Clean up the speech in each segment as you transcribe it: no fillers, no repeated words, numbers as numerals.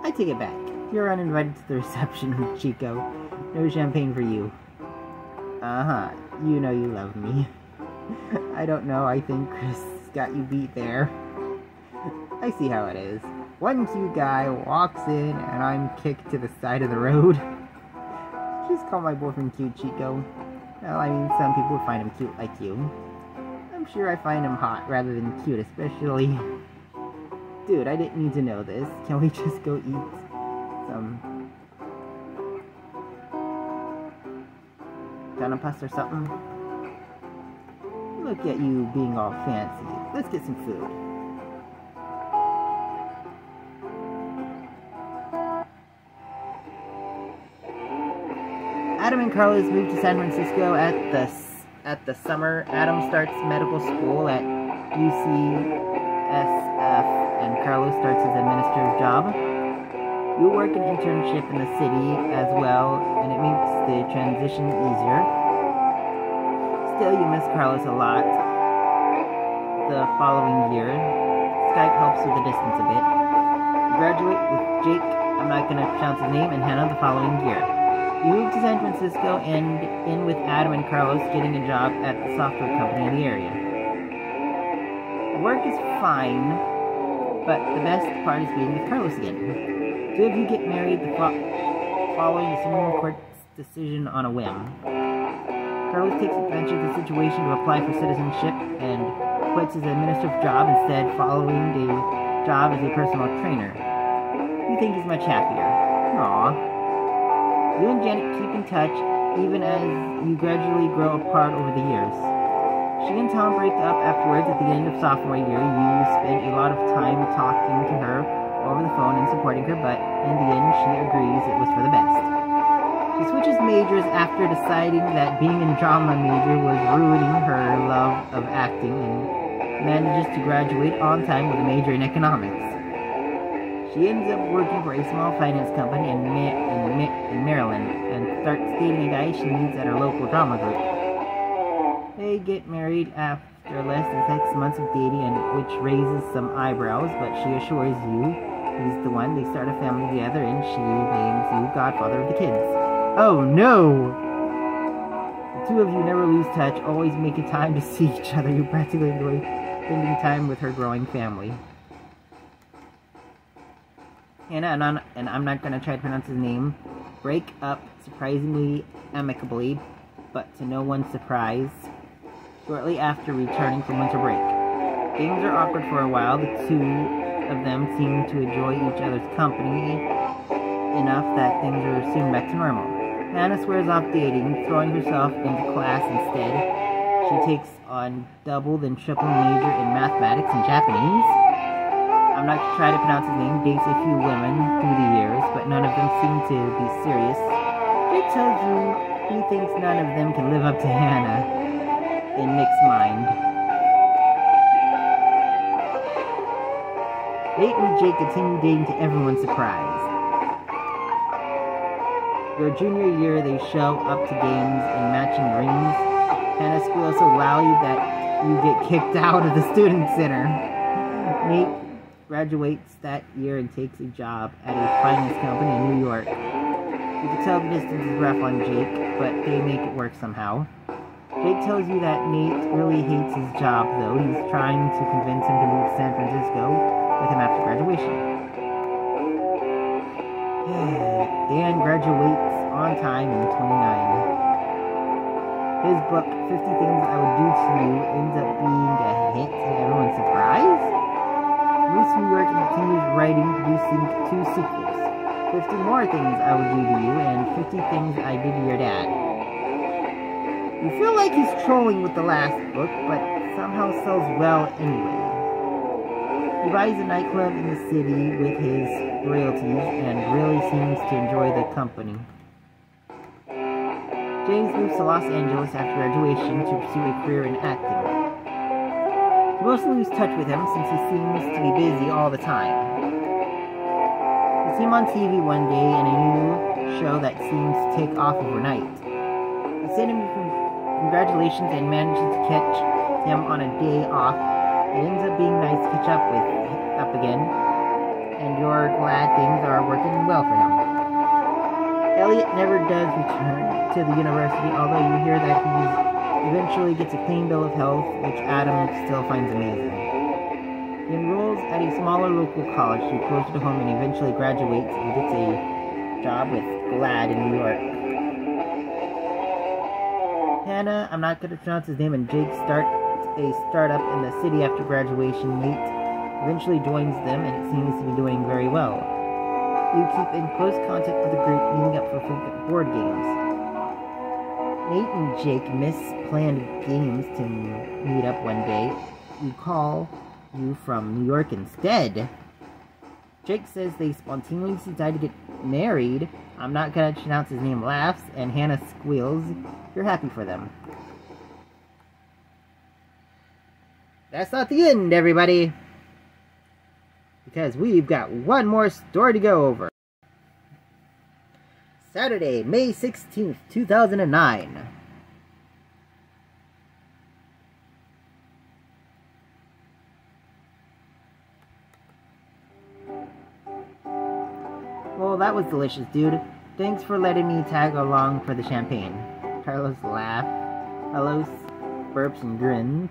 I take it back. You're uninvited to the reception, Chico. No champagne for you. Uh-huh. You know you love me. I don't know, I think Chris got you beat there. I see how it is. One cute guy walks in, and I'm kicked to the side of the road. Just call my boyfriend cute, Chico. Well, I mean, some people would find him cute like you. I'm sure I find him hot rather than cute, especially... Dude, I didn't need to know this. Can we just go eat some... pasta or something? Look at you being all fancy. Let's get some food. Adam and Carlos moved to San Francisco at the summer. Adam starts medical school at UCSF, and Carlos starts his administrative job. You'll work an internship in the city as well, and it makes the transition easier. Still, you miss Carlos a lot. The following year, Skype helps with the distance a bit. You graduate with Jake, I'm not going to pronounce his name, and Hannah the following year. You move to San Francisco and in with Adam and Carlos getting a job at the software company in the area. Work is fine, but the best part is being with Carlos again. Two of you get married following the Supreme Court's decision on a whim. Carlos takes advantage of the situation to apply for citizenship and quits his administrative job, instead following a job as a personal trainer. You think he's much happier. Aww. You and Janet keep in touch, even as you gradually grow apart over the years. She and Tom break up afterwards at the end of sophomore year. You spend a lot of time talking to her over the phone and supporting her, but in the end, she agrees it was for the best. She switches majors after deciding that being a drama major was ruining her love of acting, and manages to graduate on time with a major in economics. She ends up working for a small finance company in Maryland, and starts dating a guy she meets at her local drama group. They get married after less than 6 months of dating, which raises some eyebrows, but she assures you he's the one. They start a family together, and she names you godfather of the kids. Oh no! The two of you never lose touch, always making time to see each other. You practically enjoy spending time with her growing family. Hannah, and I'm not going to try to pronounce his name, break up surprisingly amicably, but to no one's surprise, shortly after returning from winter break. Things are awkward for a while. The two of them seem to enjoy each other's company enough that things are soon back to normal. Hannah swears off dating, throwing herself into class instead. She takes on double then triple major in mathematics and Japanese. I'm not going to try to pronounce his name. Dates a few women through the years, but none of them seem to be serious. Jake tells you he thinks none of them can live up to Hannah in Nick's mind. Nate and Jake continue dating to everyone's surprise. Your junior year, they show up to games in matching rings. Hannah squeals so loudly that you get kicked out of the student center. Nate graduates that year and takes a job at a finance company in New York. You can tell the distance is rough on Jake, but they make it work somehow. Jake tells you that Nate really hates his job, though. He's trying to convince him to move to San Francisco with him after graduation. Dan graduates on time in 29. His book, 50 Things I Would Do to You, ends up being a hit to everyone's surprise. Moves to New York and continues writing, producing 2 sequels. 50 More Things I Would Do to You, and 50 Things I Did to Your Dad. You feel like he's trolling with the last book, but somehow sells well anyway. He buys a nightclub in the city with his royalties, and really seems to enjoy the company. James moves to Los Angeles after graduation to pursue a career in acting. You mostly lose touch with him since he seems to be busy all the time. You see him on TV one day in a new show that seems to take off overnight. You send him congratulations and manages to catch him on a day off. It ends up being nice to catch up again. and you're glad things are working well for him. Elliot never does return to the university, although you hear that he eventually gets a clean bill of health, which Adam still finds amazing. He enrolls at a smaller local college to closer to home and eventually graduates and gets a job with GLAAD in New York. Hannah, I'm not going to pronounce his name, and Jake start a startup in the city after graduation. Nate eventually joins them, and it seems to be doing very well. You keep in close contact with the group, meeting up for frequent board games. Nate and Jake miss planned games to meet up one day. You call you from New York instead. Jake says they spontaneously decided to get married. I'm not gonna pronounce his name. Laughs, and Hannah squeals. You're happy for them. That's not the end, everybody, because we've got one more story to go over. Saturday, May 16th, 2009. Well, that was delicious, dude. Thanks for letting me tag along for the champagne. Carlos laughed. Carlos burps and grins.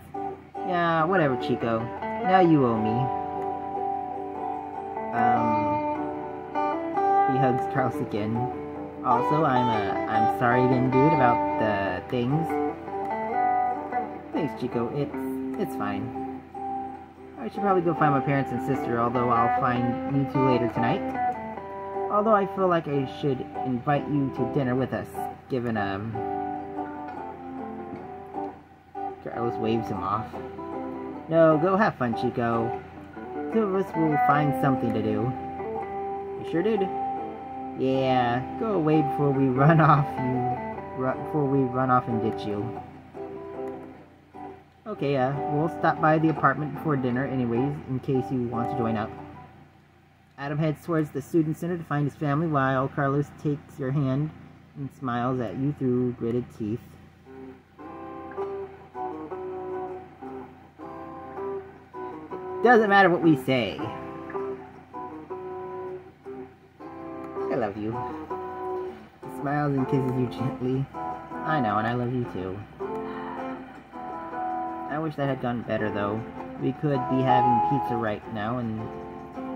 Yeah, whatever, Chico. Now you owe me. He hugs Carlos again. Also, I'm sorry again, dude, about the things. Thanks, Chico. It's fine. I should probably go find my parents and sister, although I'll find you two later tonight. Although I feel like I should invite you to dinner with us, given, Carlos waves him off. No, go have fun, Chico. Two of us will find something to do. You sure, dude? Yeah, go away before we run off and ditch you. Okay, we'll stop by the apartment before dinner anyways, in case you want to join up. Adam heads towards the student center to find his family, while Carlos takes your hand and smiles at you through gritted teeth. It doesn't matter what we say. I love you. He smiles and kisses you gently. I know, and I love you too. I wish that had gone better, though. We could be having pizza right now, and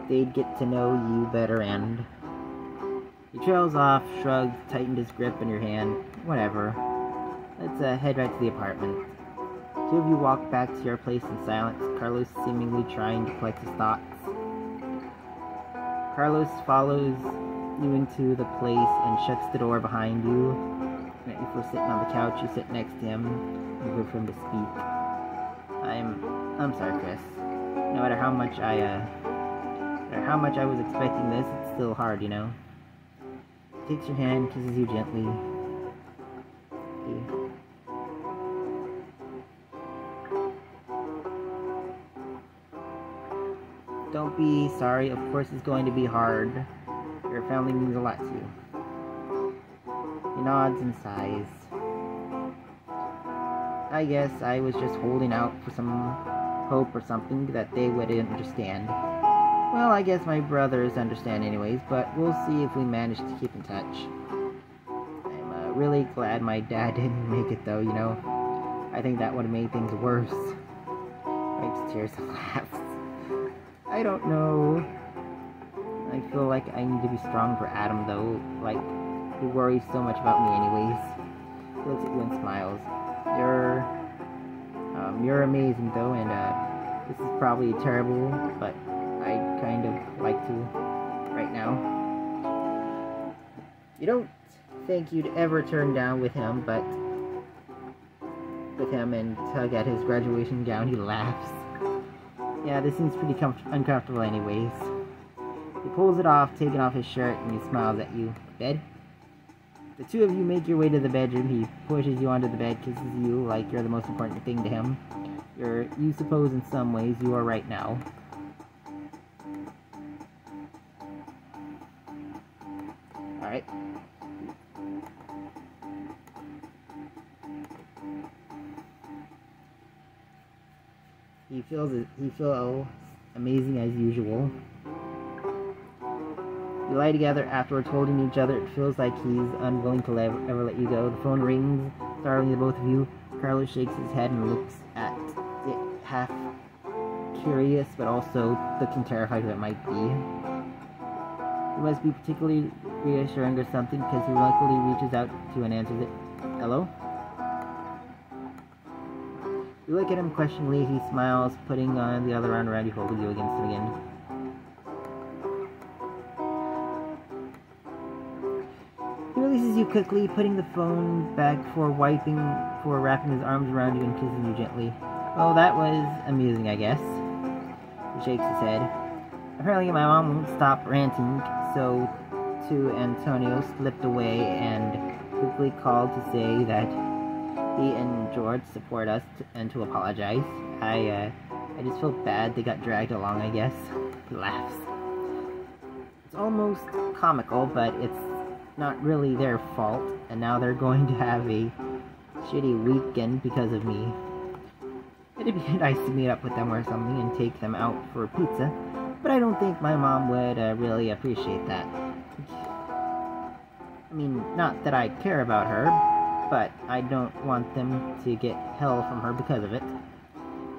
they'd get to know you better, and... He trails off, shrugs, tightened his grip in your hand. Whatever. Let's head right to the apartment. Two of you walk back to your place in silence, Carlos seemingly trying to collect his thoughts. Carlos follows you into the place and shuts the door behind you. Right before sitting on the couch, you sit next to him and wait for him to speak. I'm sorry, Chris. No matter how much I was expecting this, it's still hard, you know. He takes your hand, kisses you gently. Don't be sorry, of course it's going to be hard. Your family means a lot to you. He nods and sighs. I guess I was just holding out for some hope or something that they would understand. Well, I guess my brothers understand anyways, but we'll see if we manage to keep in touch. I'm really glad my dad didn't make it though, you know. I think that would have made things worse. Wipes tears and laughs. I don't know. I feel like I need to be strong for Adam though. Like, he worries so much about me anyways. He looks at you and smiles. You're amazing though, and this is probably terrible, but I'd kind of like to right now. You don't think you'd ever turn down with him, but with him and tug at his graduation gown, he laughs. Yeah, this seems pretty uncomfortable anyways. He pulls it off, taking off his shirt, and he smiles at you. Bed? The two of you make your way to the bedroom. He pushes you onto the bed, kisses you like you're the most important thing to him. You suppose in some ways you are right now. Alright. He feels amazing as usual. You lie together afterwards, holding each other. It feels like he's unwilling to ever let you go. The phone rings, startling the both of you. Carlos shakes his head and looks at it, half curious, but also looking terrified what it might be. It must be particularly reassuring or something, because he reluctantly reaches out to and answers it. Hello? You look at him questioningly. He smiles, putting on the other arm around you, holding you against him again. He releases you quickly, putting the phone back before wrapping his arms around you and kissing you gently. Well, that was amusing, I guess. He shakes his head. Apparently my mom won't stop ranting, so too Antonio slipped away and quickly called to say that he and George support us and to apologize. I just feel bad they got dragged along, I guess. He laughs. It's almost comical, but it's not really their fault, and now they're going to have a shitty weekend because of me. It'd be nice to meet up with them or something and take them out for pizza, but I don't think my mom would really appreciate that. I mean, not that I care about her, but I don't want them to get hell from her because of it.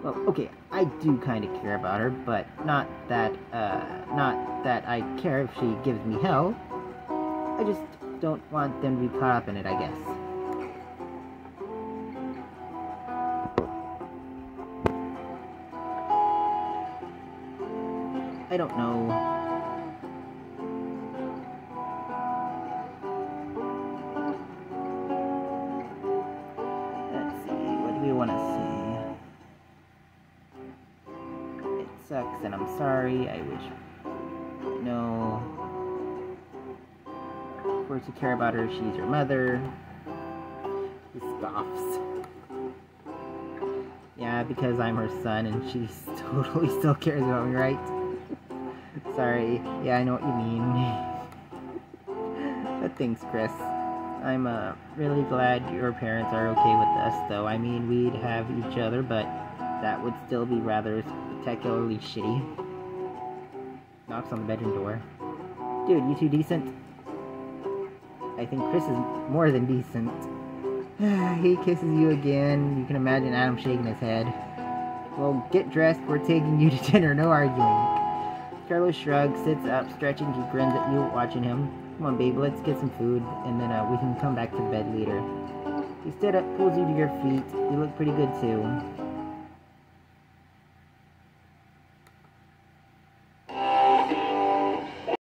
Well, okay, I do kind of care about her, but not that I care if she gives me hell. I just don't want them to be caught up in it, I guess. I don't know. Let's see, what do we want to say? It sucks and I'm sorry, I wish... No. Of course you care about her, she's your mother. He scoffs. Yeah, because I'm her son and she totally still cares about me, right? Sorry, yeah, I know what you mean. But thanks, Chris. I'm really glad your parents are okay with us, though. I mean, we'd have each other, but that would still be rather spectacularly shitty. Knocks on the bedroom door. Dude, you two decent? I think Chris is more than decent. He kisses you again. You can imagine Adam shaking his head. Well, get dressed. We're taking you to dinner. No arguing. Carlos shrugs, sits up, stretching. He grins at you, watching him. Come on, babe. Let's get some food, and then we can come back to bed later. He stood up, pulls you to your feet. You look pretty good, too.